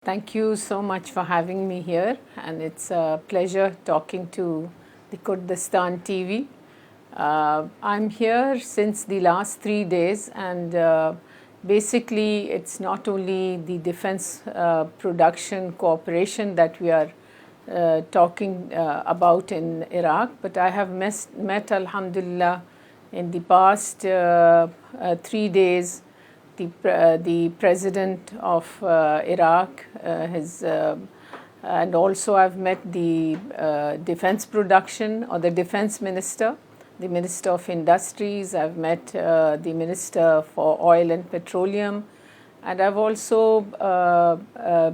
Thank you so much for having me here, and it's a pleasure talking to the Kurdistan TV. I'm here since the last 3 days, and basically, it's not only the defense production cooperation that we are talking about in Iraq, but I have met Alhamdulillah, in the past 3 days the president of Iraq, and also I've met the defense production or the defense minister, the minister of industries. I've met the minister for oil and petroleum, and I've also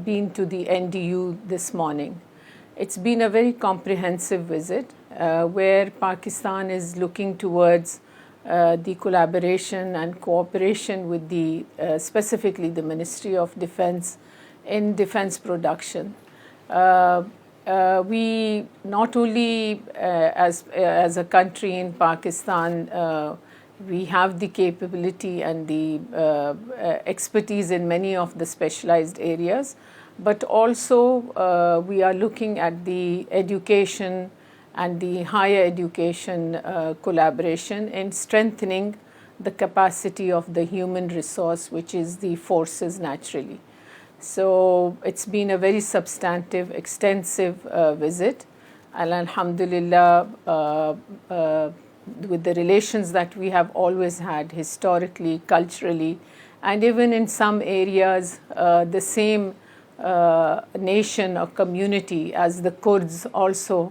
been to the NDU this morning. It's been a very comprehensive visit where Pakistan is looking towards the collaboration and cooperation with specifically the Ministry of Defense in defense production. We not only as a country in Pakistan, we have the capability and the expertise in many of the specialized areas, but also we are looking at the education and the higher education collaboration in strengthening the capacity of the human resource, which is the forces naturally. So it's been a very substantive, extensive visit, and alhamdulillah, with the relations that we have always had historically, culturally, and even in some areas, the same nation or community as the Kurds also.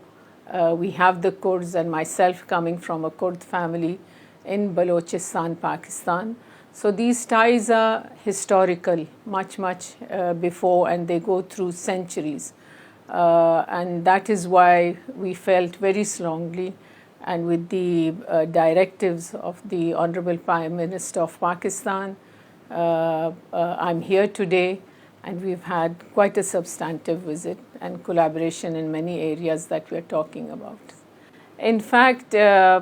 We have the Kurds, and myself coming from a Kurd family in Balochistan, Pakistan. So these ties are historical, much before, and they go through centuries. And that is why we felt very strongly, and with the directives of the Honorable Prime Minister of Pakistan, I'm here today, and we've had quite a substantive visit and collaboration in many areas that we're talking about. In fact, in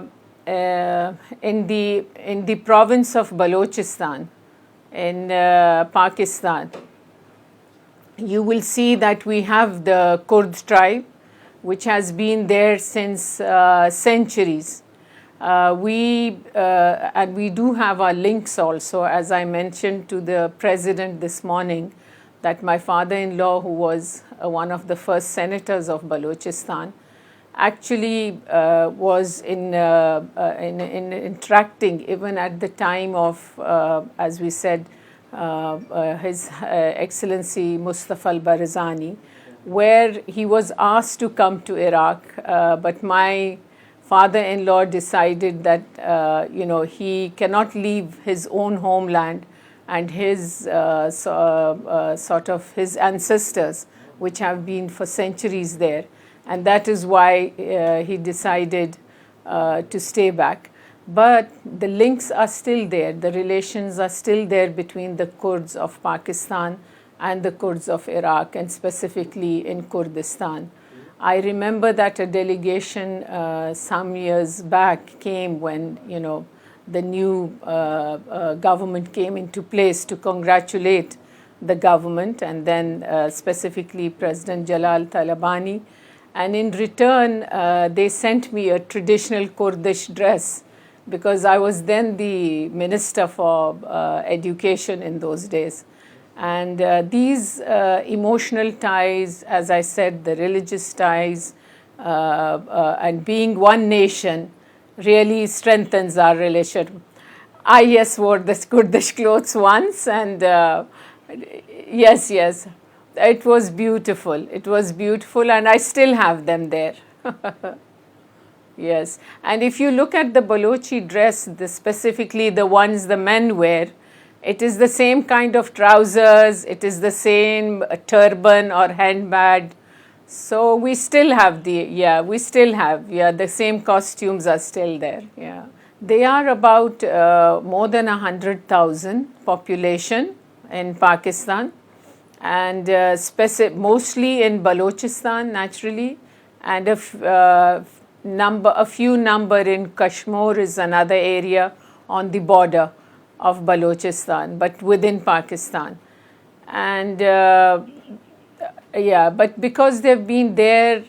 the province of Balochistan in Pakistan, you will see that we have the Kurd tribe, which has been there since centuries. And we do have our links also, as I mentioned to the president this morning, that my father-in-law, who was one of the first senators of Balochistan, actually was in interacting even at the time of, as we said, His Excellency Mustafa al-Barzani, where he was asked to come to Iraq, but my father-in-law decided that he cannot leave his own homeland and his sort of his ancestors, which have been for centuries there, and that is why he decided to stay back. But the links are still there, the relations are still there between the Kurds of Pakistan and the Kurds of Iraq, and specifically in Kurdistan. I remember that a delegation some years back came when the new government came into place to congratulate the government, and then specifically President Jalal Talabani. And in return, they sent me a traditional Kurdish dress, because I was then the minister for education in those days. And these emotional ties, as I said, the religious ties, and being one nation, really strengthens our relation. I wore the Kurdish clothes once, and yes, it was beautiful. It was beautiful, and I still have them there. Yes, and if you look at the Balochi dress, specifically the ones the men wear, it is the same kind of trousers, it is the same turban or handbag. So we still have the same costumes are still there. Yeah, they are about more than 100,000 population in Pakistan, and mostly in Balochistan naturally, and a few number in Kashmir is another area on the border of Balochistan, but within Pakistan. And yeah, but because they've been there,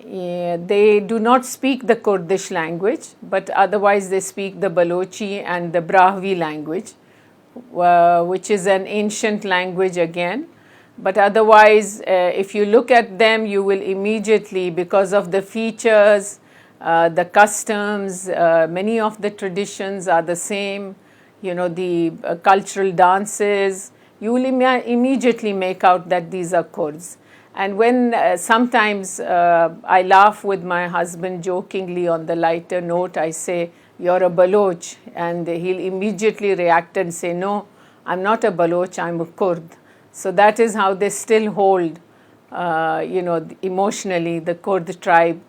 yeah, they do not speak the Kurdish language, but otherwise they speak the Balochi and the Brahvi language, which is an ancient language again. But otherwise, if you look at them, you will immediately, because of the features, the customs, many of the traditions are the same, you know, the cultural dances, you will immediately make out that these are Kurds. And when sometimes I laugh with my husband jokingly on the lighter note, I say, "You're a Baloch," and he'll immediately react and say, "No, I'm not a Baloch, I'm a Kurd." So that is how they still hold, you know, emotionally the Kurd tribe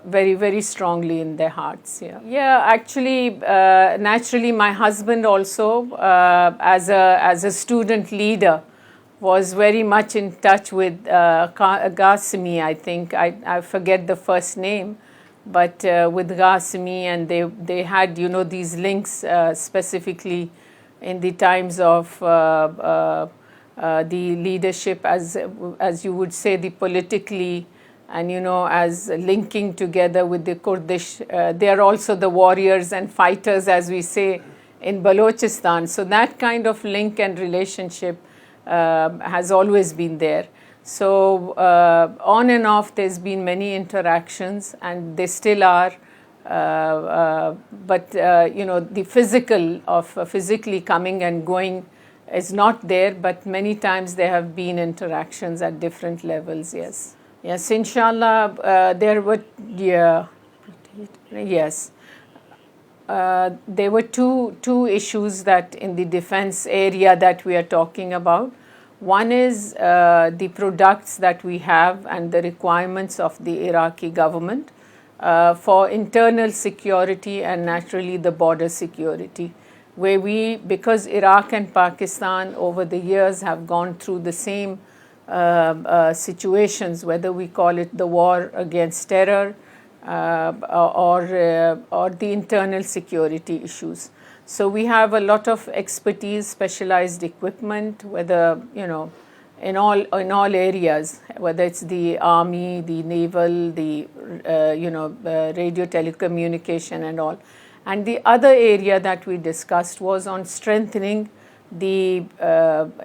very, very strongly in their hearts. Yeah, yeah. Actually, naturally, my husband also, as a student leader, was very much in touch with Ghasemi, I think. I forget the first name, but with Ghasemi, and they had, you know, these links specifically in the times of the leadership, as you would say, the politically, and, you know, as linking together with the Kurdish. They are also the warriors and fighters, as we say, in Balochistan. So that kind of link and relationship has always been there. So on and off, there's been many interactions, and they still are. But you know, the physical of physically coming and going is not there. But many times there have been interactions at different levels. Yes, yes. Inshallah, there were, yeah, yes. There were two issues that in the defense area that we are talking about. One is the products that we have and the requirements of the Iraqi government for internal security and naturally the border security, where because Iraq and Pakistan over the years have gone through the same situations, whether we call it the war against terror, or the internal security issues. So we have a lot of expertise, specialized equipment, whether, you know, in all areas, whether it's the army, the naval, the you know, radio telecommunication and all. And the other area that we discussed was on strengthening the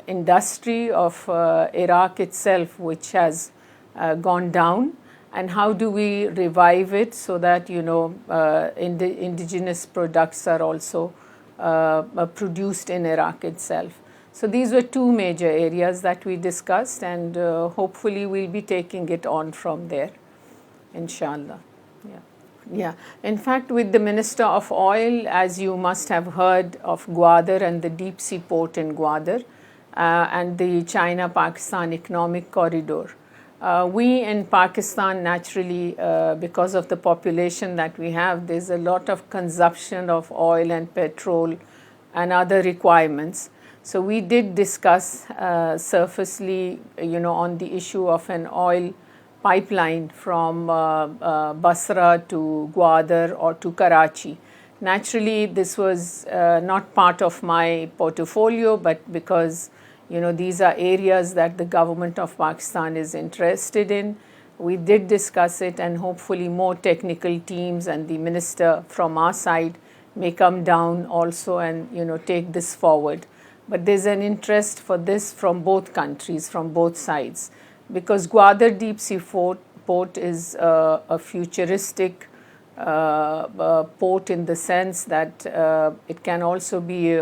industry of Iraq itself, which has gone down, and how do we revive it so that, you know, indigenous products are also produced in Iraq itself. So these were two major areas that we discussed, and hopefully we'll be taking it on from there, inshallah. Yeah. Yeah. In fact, with the Minister of Oil, as you must have heard of Gwadar and the deep sea port in Gwadar, and the China-Pakistan economic corridor. We in Pakistan, naturally, because of the population that we have, there's a lot of consumption of oil and petrol and other requirements. So we did discuss surfacely, you know, on the issue of an oil pipeline from Basra to Gwadar or to Karachi. Naturally, this was not part of my portfolio, but because, you know, these are areas that the government of Pakistan is interested in, we did discuss it, and hopefully more technical teams and the minister from our side may come down also and, you know, take this forward. But there's an interest for this from both countries, from both sides, because Gwadar Deep Sea Port is a futuristic port in the sense that it can also be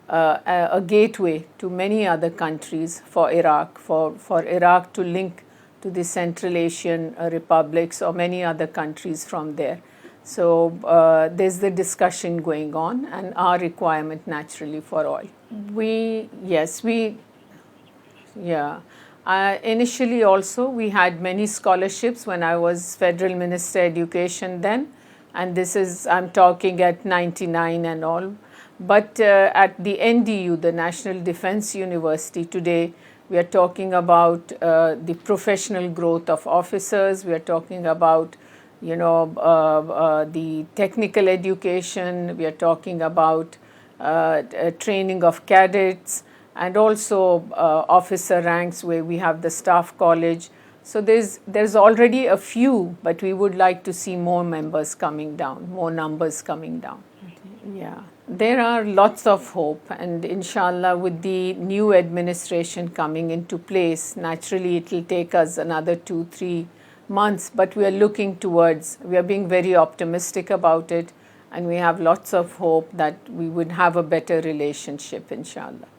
a gateway to many other countries for Iraq, for Iraq to link to the Central Asian republics or many other countries from there. So there's the discussion going on, and our requirement naturally for oil. Initially also we had many scholarships when I was Federal Minister Education then, and this is, I'm talking at 99 and all. But at the NDU, the National Defense University, today we are talking about the professional growth of officers. We are talking about, you know, the technical education. We are talking about training of cadets. and also officer ranks where we have the staff college. So there's already a few, but we would like to see more members coming down, more numbers coming down. Yeah, there are lots of hope, and inshallah, with the new administration coming into place, naturally it will take us another 2-3 months, but we are being very optimistic about it, and we have lots of hope that we would have a better relationship, inshallah.